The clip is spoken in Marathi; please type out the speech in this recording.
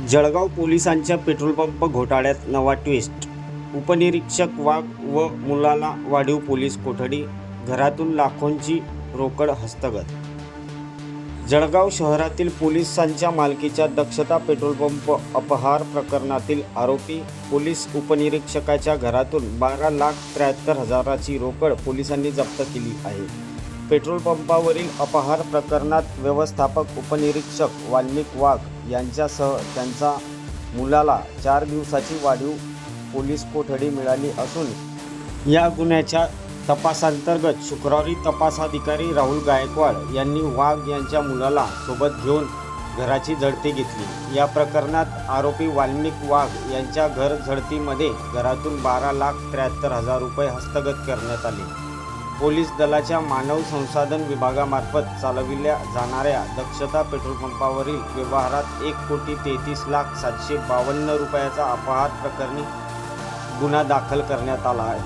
जळगाव पोलिसांच्या पेट्रोल पंप घोटाळ्यात नवा ट्विस्ट. उपनिरीक्षक वाघ व मुलाला वाढीव पोलीस कोठडी, घरातून लाखोंची रोकड हस्तगत. जळगाव शहरातील पोलिसांच्या मालकीच्या दक्षता पेट्रोल पंप अपहार प्रकरणातील आरोपी पोलीस उपनिरीक्षकाच्या घरातून 12,73,000ची रोकड पोलिसांनी जप्त केली आहे. पेट्रोल पंपावरील अपहार प्रकरणात व्यवस्थापक उपनिरीक्षक वाल्मिक वाघ यांच्यासह त्यांच्या मुलाला 4 दिवसाची वाढीव पोलीस कोठडी मिळाली असून या गुन्ह्याच्या तपासांतर्गत शुक्रवारी तपासाधिकारी राहुल गायकवाड यांनी वाघ यांच्या मुलाला सोबत घेऊन घराची झडती घेतली. या प्रकरणात आरोपी वाल्मिक वाघ यांच्या घर झडतीमध्ये घरातून 12,73,000 रुपये हस्तगत करण्यात आले. पोलीस दलाच्या मानव संसाधन विभागामार्फत चालविल्या जाणाऱ्या दक्षता पेट्रोल पंपावरील व्यवहारात 1,33,752,000 रुपयाचा अपहार प्रकरणी गुन्हा दाखल करण्यात आला आहे.